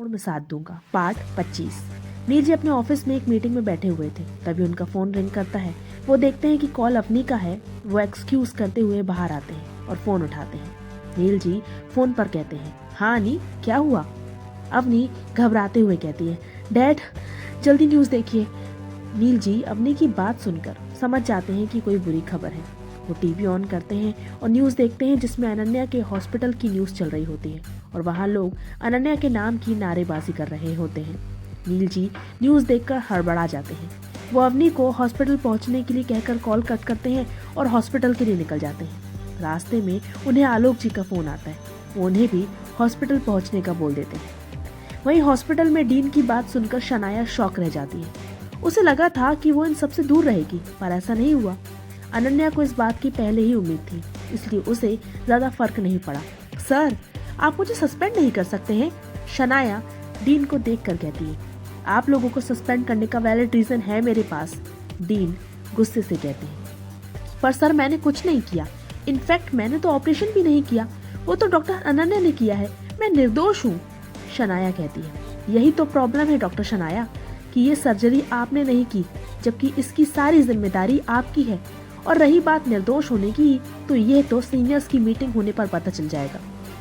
में साथ दूंगा। पार्ट 25। नीर जी अपने ऑफिस में एक मीटिंग में बैठे हुए थे, तभी उनका फोन रिंग करता है। वो देखते हैं कि कॉल अवनी का है। वो एक्सक्यूज करते हुए बाहर आते हैं और फोन उठाते हैं। नील जी फोन पर कहते हैं, हाँ अनी, क्या हुआ? अवनी घबराते हुए कहती है, डैड जल्दी न्यूज देखिए। नील जी अवनी की बात सुनकर समझ जाते हैं कि कोई बुरी खबर है। वो टीवी ऑन करते हैं और न्यूज़ देखते हैं, जिसमें अनन्या के हॉस्पिटल की न्यूज़ चल रही होती है और वहाँ लोग अनन्या के नाम की नारेबाजी कर रहे होते हैं। नील जी न्यूज़ देखकर हड़बड़ा जाते हैं। वो अवनी को हॉस्पिटल पहुंचने के लिए कहकर कॉल कट करते हैं और हॉस्पिटल के लिए निकल जाते हैं। रास्ते में उन्हें आलोक जी का फोन आता है। वो उन्हें भी हॉस्पिटल पहुंचने का बोल देते हैं। वहीं हॉस्पिटल में डीन की बात सुनकर शनाया शॉक रह जाती है। उसे लगा था कि वो इन सबसे दूर रहेगी, पर ऐसा नहीं हुआ। अनन्या को इस बात की पहले ही उम्मीद थी, इसलिए उसे ज्यादा फर्क नहीं पड़ा। सर, आप मुझे सस्पेंड नहीं कर सकते हैं? शनाया डीन को देखकर कहती है। आप लोगों को सस्पेंड करने का वैलिड रीजन है मेरे पास, डीन गुस्से से कहते हैं। पर सर, मैंने कुछ नहीं किया। इनफैक्ट मैंने तो ऑपरेशन भी नहीं किया, वो तो डॉक्टर अनन्या ने किया है। मैं निर्दोष हूँ, शनाया कहती है। यही तो प्रॉब्लम है डॉक्टर शनाया, कि ये सर्जरी आपने नहीं की, जबकि इसकी सारी जिम्मेदारी आपकी है। और रही बात निर्दोष होने की, तो ये तो सीनियर्स की मीटिंग होने पर पता चल जाएगा।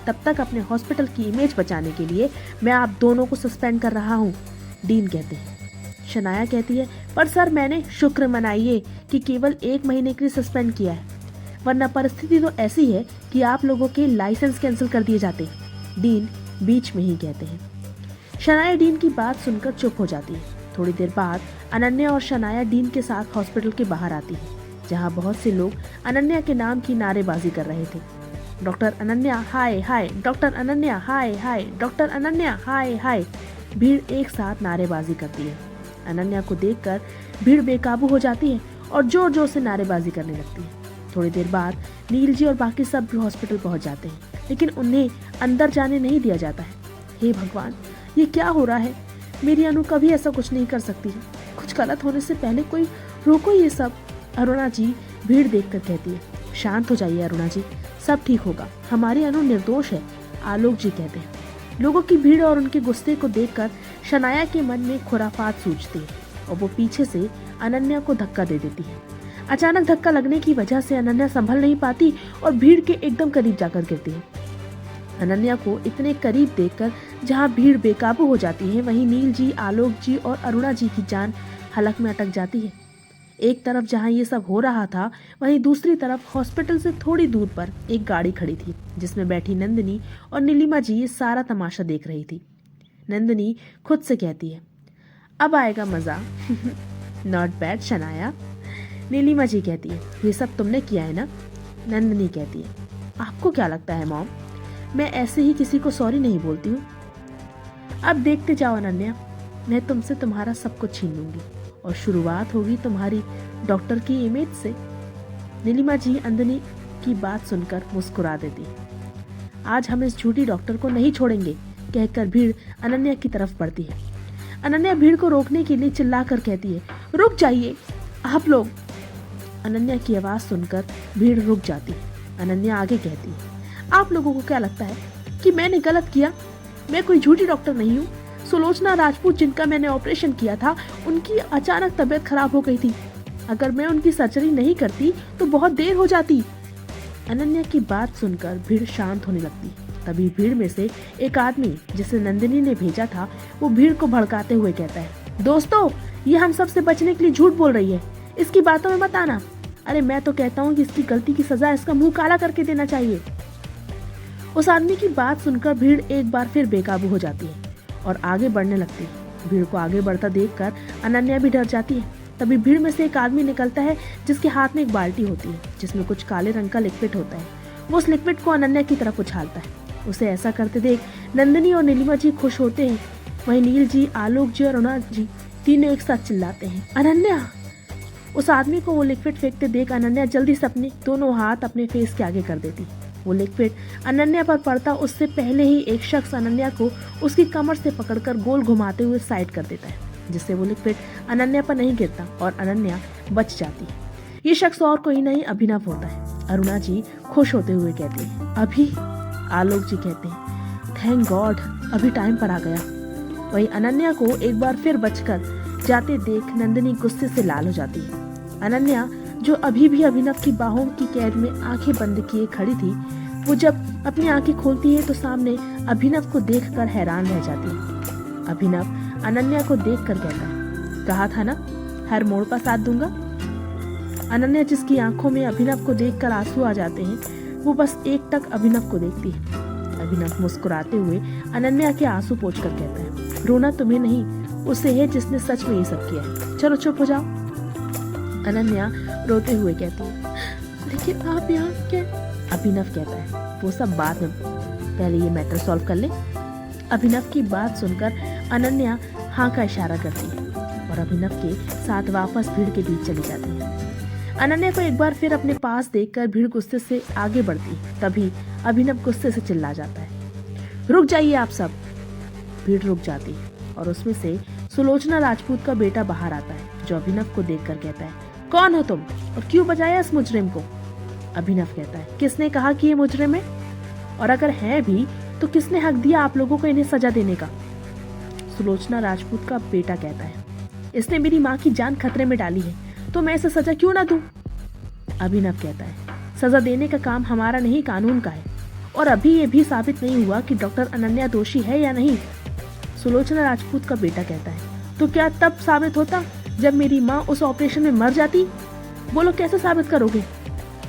तब तक अपने हॉस्पिटल की इमेज बचाने के लिए मैं आप दोनों को सस्पेंड कर रहा हूँ, डीन कहते हैं। शनाया कहती है, पर सर मैंने शुक्र मनाइए कि केवल 1 महीने के लिए सस्पेंड किया है, वरना परिस्थिति तो ऐसी है कि आप लोगों के लाइसेंस कैंसिल कर दिए जाते, डीन बीच में ही कहते हैं। शनाया डीन की बात सुनकर चुप हो जाती है। थोड़ी देर बाद अनन्या और शनाया डीन के साथ हॉस्पिटल के बाहर आती है, जहां बहुत से लोग अनन्या के नाम की नारेबाजी कर रहे थे। डॉक्टर अनन्या हाय हाय, डॉक्टर अनन्या हाय हाय, डॉक्टर अनन्या हाय हाय। भीड़ एक साथ नारेबाजी करती है। अनन्या को देखकर भीड़ बेकाबू हो जाती है और जोर जोर से नारेबाजी करने लगती है। थोड़ी देर बाद नील जी और बाकी सब भी हॉस्पिटल पहुंच जाते हैं, लेकिन उन्हें अंदर जाने नहीं दिया जाता है। हे भगवान, ये क्या हो रहा है? मेरी अनु कभी ऐसा कुछ नहीं कर सकती है। कुछ गलत होने से पहले कोई रोको ये सब। अरुणा जी भीड़ देखकर कहती है, शांत हो जाइए अरुणा जी, सब ठीक होगा, हमारी अनु निर्दोष है, आलोक जी कहते हैं। लोगों की भीड़ और उनके गुस्से को देखकर शनाया के मन में खुराफात सूझती है और वो पीछे से अनन्या को धक्का दे देती है। अचानक धक्का लगने की वजह से अनन्या संभल नहीं पाती और भीड़ के एकदम करीब जाकर गिरती है। अनन्या को इतने करीब देखकर जहां भीड़ बेकाबू हो जाती है, वहीं नील जी, आलोक जी और अरुणा जी की जान हलक में अटक जाती है। एक तरफ जहां ये सब हो रहा था, वहीं दूसरी तरफ हॉस्पिटल से थोड़ी दूर पर एक गाड़ी खड़ी थी, जिसमें बैठी नंदिनी और नीलिमा जी ये सारा तमाशा देख रही थी। नंदिनी खुद से कहती है, अब आएगा मजा। Not bad Shanaya. नीलिमा जी कहती है, ये सब तुमने किया है ना? नंदिनी कहती है, आपको क्या लगता है मॉम, मैं ऐसे ही किसी को सॉरी नहीं बोलती हूँ। अब देखते जाओ अनन्या, मैं तुमसे तुम्हारा सब कुछ छीन लूंगी और शुरुआत होगी तुम्हारी डॉक्टर की इमेज से। नीलिमा जी नंदिनी की बात सुनकर मुस्कुरा देती है। आज हम इस झूठी डॉक्टर को नहीं छोड़ेंगे, कहकर भीड़ अनन्या की तरफ बढ़ती है। अनन्या भीड़ को रोकने के लिए चिल्लाकर कहती है, रुक जाइए आप लोग। अनन्या की आवाज सुनकर भीड़ रुक जाती है। अनन्या आगे कहती है, आप लोगों को क्या लगता है कि मैंने गलत किया? मैं कोई झूठी डॉक्टर नहीं हूँ। सुलोचना राजपूत, जिनका मैंने ऑपरेशन किया था, उनकी अचानक तबीयत खराब हो गई थी। अगर मैं उनकी सर्जरी नहीं करती तो बहुत देर हो जाती। अनन्या की बात सुनकर भीड़ शांत होने लगती। तभी भीड़ में से एक आदमी, जिसे नंदिनी ने भेजा था, वो भीड़ को भड़काते हुए कहता है, दोस्तों, ये हम सब से बचने के लिए झूठ बोल रही है, इसकी बातों में मत आना। अरे मैं तो कहता हूँ कि इसकी गलती की सजा इसका मुंह काला करके देना चाहिए। उस आदमी की बात सुनकर भीड़ एक बार फिर बेकाबू हो जाती है और आगे बढ़ने लगती है। भीड़ को आगे बढ़ता देखकर अनन्या भी डर जाती है। तभी भीड़ में से एक आदमी निकलता है, जिसके हाथ में एक बाल्टी होती है, जिसमें कुछ काले रंग का लिक्विड होता है। वो उस लिक्विड को अनन्या की तरफ उछालता है। उसे ऐसा करते देख नंदिनी और नीलिमा जी खुश होते हैं। वहीं नील जी, आलोक जी और अरुणा जी तीनों एक साथ चिल्लाते हैं, अनन्या। उस आदमी को वो लिक्विड फेंकते देख अनन्या जल्दी से अपने दोनों हाथ अपने फेस के आगे कर देती। वो लिक्विड अनन्या पर पड़ता उससे पहले ही एक शख्स अनन्या को उसकी कमर से पकड़कर गोल घुमाते हुए साइड कर देता है, जिससे वो लिक्विड अनन्या पर नहीं गिरता और अनन्या बच जाती है। ये शख्स और कोई नहीं, अभिनव होता है। अरुणा जी खुश होते हुए कहती है, अभी? आलोक जी कहते हैं, थैंक गॉड, अभी टाइम पर आ गया। वहीं अनन्या को एक बार फिर बचकर जाते देख नंदिनी गुस्से से लाल हो जाती है। अनन्या जो अभी भी अभिनव की बाहों की कैद में आंखें बंद किए खड़ी थी, वो जब अपनी आंखें खोलती है तो सामने अभिनव को देखकर हैरान रह जाती है। अभिनव अनन्या को देखकर कहता है, कहा था ना हर मोड़ पर साथ दूंगा। अनन्या जिसकी आंखों में अभिनव को देखकर आंसू आ जाते हैं, वो बस एकटक अभिनव को देखती है। अभिनव मुस्कुराते हुए अनन्या के आंसू पोंछकर कहता है, रोना तुम्हें नहीं, उसे है जिसने सच में ये सब किया है। चलो चुप हो जाओ। अनन्या रोते हुए कहती है, लेकिन आप यहाँ क्या? अभिनव कहता है, वो सब बाद में, पहले ये मैटर सॉल्व कर ले। अभिनव की बात सुनकर अनन्या हाँ का इशारा करती है और अभिनव के साथ वापस भीड़ के बीच चली जाती है। अनन्या को एक बार फिर अपने पास देखकर भीड़ गुस्से से आगे बढ़ती है। तभी अभिनव गुस्से से चिल्ला जाता है, रुक जाइए आप सब। भीड़ रुक जाती है और उसमें से सुलोचना राजपूत का बेटा बाहर आता है, जो अभिनव को देखकर कहता है, कौन हो तुम और क्यों बचाया इस मुजरिम को? अभिनव कहता है, किसने कहा कि ये मुजरिम है? और अगर है भी तो किसने हक दिया आप लोगों को इन्हें सजा देने का? सुलोचना राजपूत का बेटा कहता है, इसने मेरी माँ की जान खतरे में डाली है, तो मैं इसे सजा क्यों ना दूं? अभिनव कहता है, सजा देने का काम हमारा नहीं, कानून का है, और अभी ये भी साबित नहीं हुआ कि डॉक्टर अनन्या दोषी है या नहीं। सुलोचना राजपूत का बेटा कहता है, तो क्या तब साबित होता जब मेरी माँ उस ऑपरेशन में मर जाती? बोलो कैसे साबित करोगे?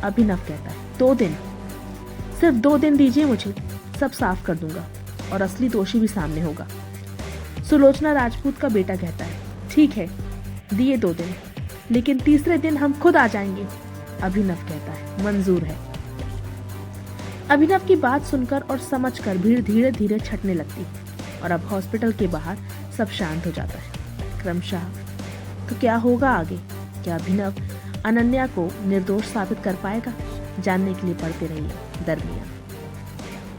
अभिनव कहता है, 2 दिन, सिर्फ 2 दिन दीजिए मुझे, सब साफ कर दूंगा और असली दोषी भी सामने होगा। सुलोचना राजपूत का बेटा कहता है, ठीक है, दिए 2 दिन, लेकिन तीसरे दिन हम खुद आ जाएंगे। अभिनव कहता है, मंजूर है। अभिनव की बात सुनकर और समझकर भीड़ धीरे धीरे छटने लगती है और अब हॉस्पिटल के बाहर सब शांत हो जाता है क्रमशः। तो क्या होगा आगे? क्या अभिनव अनन्या को निर्दोष साबित कर पाएगा? जानने के लिए पढ़ते रहिए दरमियान।